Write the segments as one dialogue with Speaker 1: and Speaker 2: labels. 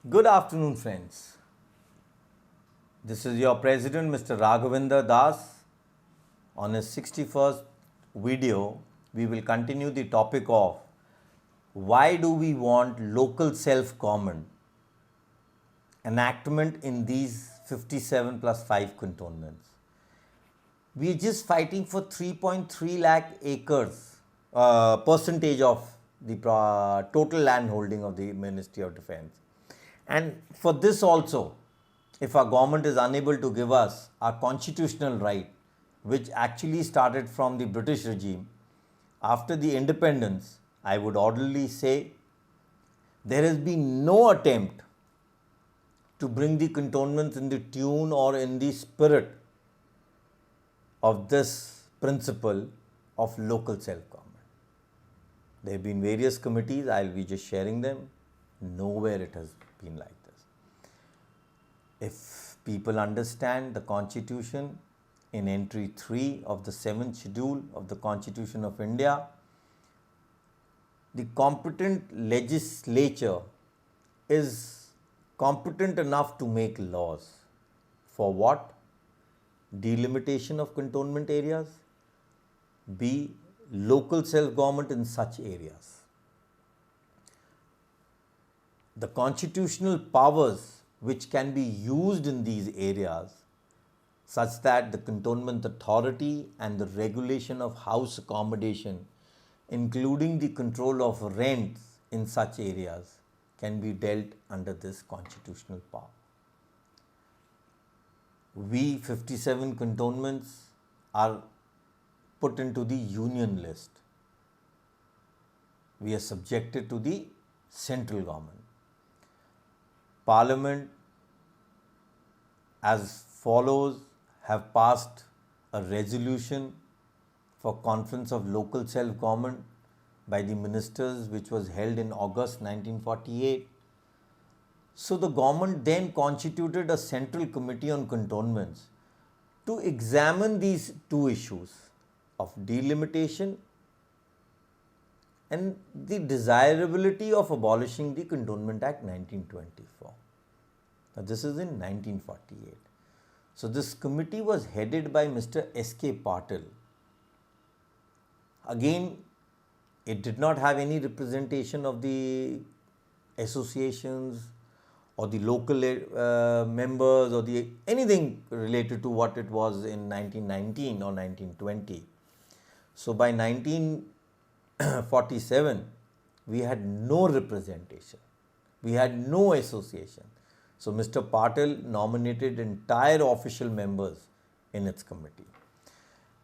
Speaker 1: Good afternoon, friends. This is your president, Mr. Raghavinder Das. On his 61st video, we will continue the topic of why do we want local self-government enactment in these 57 plus 5 cantonments. We are just fighting for 3.3 lakh acres, percentage of the total land holding of the Ministry of Defence. And for this also, if our government is unable to give us our constitutional right, which actually started from the British regime, after the independence, I would orderly say there has been no attempt to bring the cantonments in the tune or in the spirit of this principle of local self-government. There have been various committees, I'll be just sharing them. Nowhere it has been like this. If people understand the Constitution in entry 3 of the 7th schedule of the Constitution of India, the competent legislature is competent enough to make laws. For what? Delimitation of cantonment areas, B. Local self-government in such areas. The constitutional powers which can be used in these areas, such that the cantonment authority and the regulation of house accommodation, including the control of rents in such areas, can be dealt under this constitutional power. We 57 cantonments are put into the union list. We are subjected to the central government. Parliament as follows have passed a resolution for conference of local self-government by the ministers, which was held in August 1948. So the government then constituted a central committee on cantonments to examine these two issues of delimitation and the desirability of abolishing the Cantonment Act 1924. Now this is in 1948. So this committee was headed by Mr. S.K. Patil. Again, it did not have any representation of the associations or the local members or the anything related to what it was in 1919 or 1920. So by 1947, we had no representation. We had no association. So Mr. Patil nominated entire official members in its committee.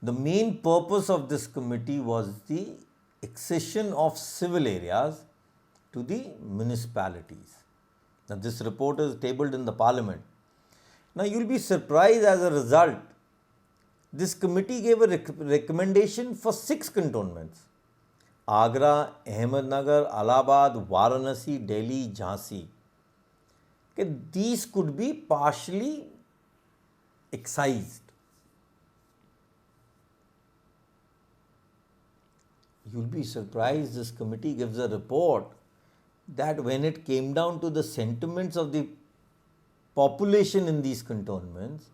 Speaker 1: The main purpose of this committee was the accession of civil areas to the municipalities. Now this report is tabled in the parliament. Now you will be surprised as a result. This committee gave a recommendation for 6 cantonments: Agra, Ahmednagar, Allahabad, Varanasi, Delhi, Jhansi. Okay, these could be partially excised. You'll be surprised, this committee gives a report that when it came down to the sentiments of the population in these cantonments,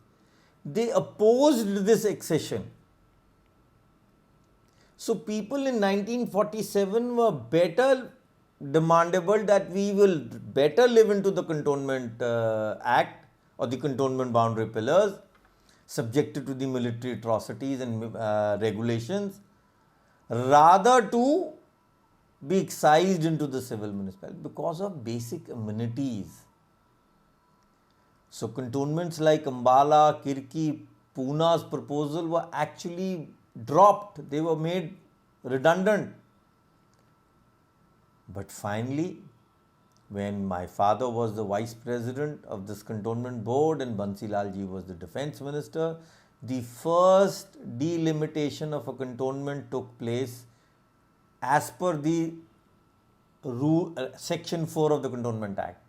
Speaker 1: they opposed this accession. So people in 1947 were better demandable that we will better live into the Cantonment Act or the Cantonment Boundary Pillars, subjected to the military atrocities and regulations, rather to be excised into the civil municipality because of basic amenities. So cantonments like Ambala, Kirki, Puna's proposal were actually dropped. They were made redundant. But finally, when my father was the vice president of this cantonment board and Bansi Lal ji was the defence minister, the first delimitation of a cantonment took place as per the rule, section 4 of the Cantonment Act.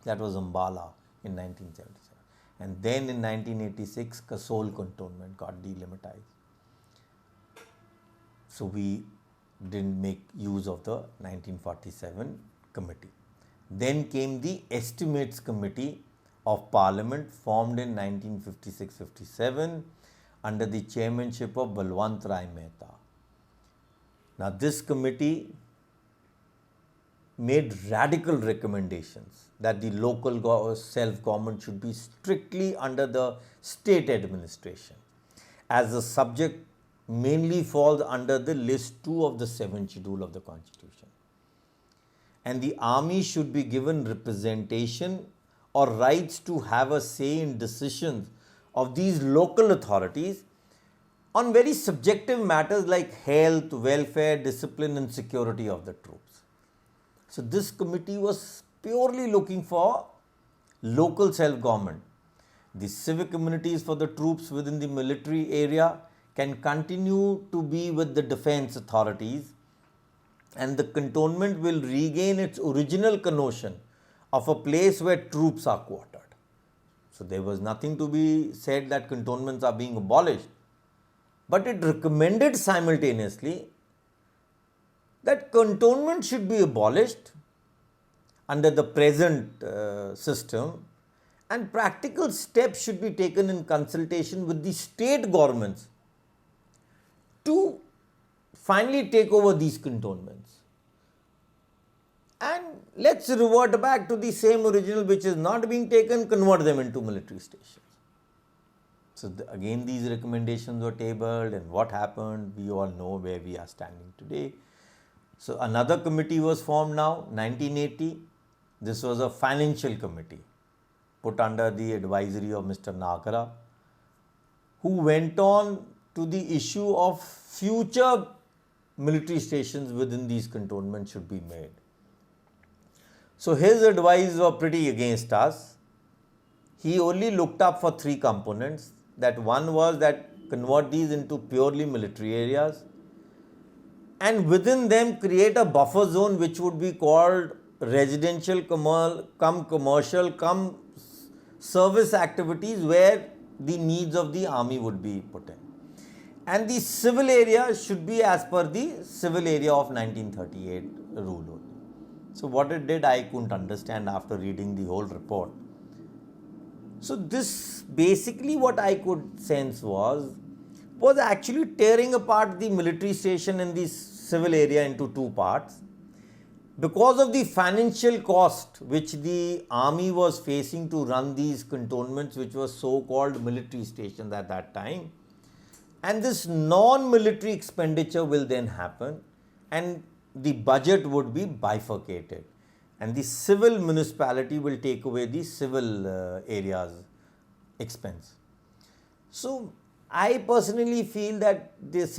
Speaker 1: That was Ambala in 1977. And then in 1986, Kasol cantonment got delimited. So we didn't make use of the 1947 committee. Then came the Estimates Committee of Parliament, formed in 1956-57 under the chairmanship of Balwant Rai Mehta. Now, this committee made radical recommendations that the local self-government should be strictly under the state administration, as the subject mainly falls under the list 2 of the 7th schedule of the Constitution. And the army should be given representation or rights to have a say in decisions of these local authorities on very subjective matters like health, welfare, discipline, and security of the troops. So, this committee was purely looking for local self-government. The civic communities for the troops within the military area can continue to be with the defense authorities, and the cantonment will regain its original connotation of a place where troops are quartered. So, there was nothing to be said that cantonments are being abolished, but it recommended simultaneously that cantonment should be abolished under the present system, and practical steps should be taken in consultation with the state governments to finally take over these cantonments. And let's revert back to the same original which is not being taken, convert them into military stations. So, again these recommendations were tabled, and what happened, we all know where we are standing today. So, another committee was formed now, 1980. This was a financial committee put under the advisory of Mr. Nakara, who went on to the issue of future military stations within these cantonments should be made. So, his advice were pretty against us. He only looked up for 3 components. That one was that convert these into purely military areas, and within them create a buffer zone which would be called residential commercial service activities, where the needs of the army would be put in. And the civil area should be as per the civil area of 1938 rule only. So, what it did, I couldn't understand after reading the whole report. So, this basically what I could sense was actually tearing apart the military station in the civil area into 2 parts, because of the financial cost which the army was facing to run these cantonments, which were so-called military stations at that time. And this non-military expenditure will then happen, and the budget would be bifurcated, and the civil municipality will take away the civil areas expense. So, I personally feel that this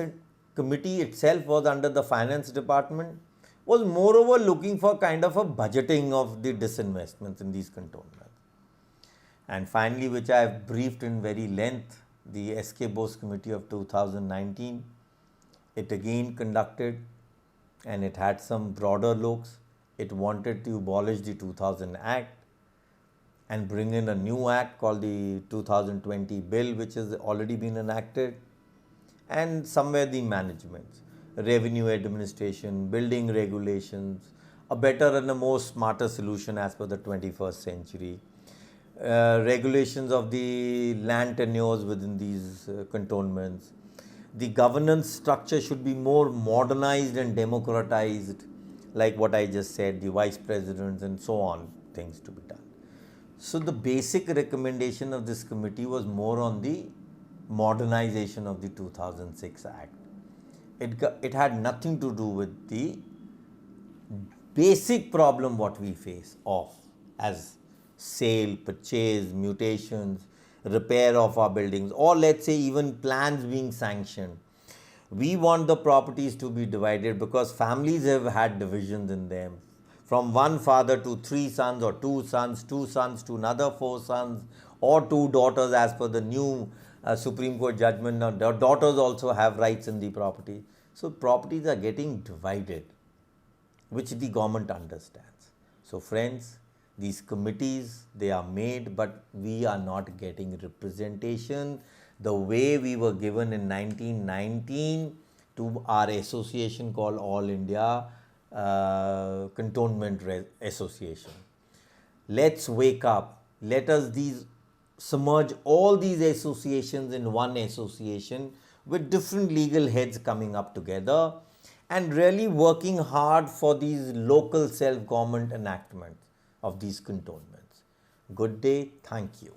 Speaker 1: committee itself was under the finance department, was moreover looking for kind of a budgeting of the disinvestments in these cantonments. And finally, which I have briefed in very length, the S.K. Bose Committee of 2019, it again conducted, and it had some broader looks. It wanted to abolish the 2000 Act and bring in a new act called the 2020 Bill, which has already been enacted, and somewhere the management, revenue administration, building regulations, a better and a more smarter solution as per the 21st century, regulations of the land tenures within these cantonments. The governance structure should be more modernized and democratized, like what I just said, the vice presidents and so on, things to be done. So, the basic recommendation of this committee was more on the modernization of the 2006 Act. It had nothing to do with the basic problem what we face of as sale, purchase, mutations, repair of our buildings, or let's say even plans being sanctioned. We want the properties to be divided because families have had divisions in them, from one father to 3 sons, or 2 sons to another 4 sons, or 2 daughters as per the new Supreme Court judgment. Now, daughters also have rights in the property. So, properties are getting divided, which the government understands. So, friends, these committees, they are made, but we are not getting representation the way we were given in 1919 to our association called All India Cantonment Association. Let's wake up. Let us submerge all these associations in one association with different legal heads coming up together and really working hard for these local self-government enactments of these cantonments. Good day. Thank you.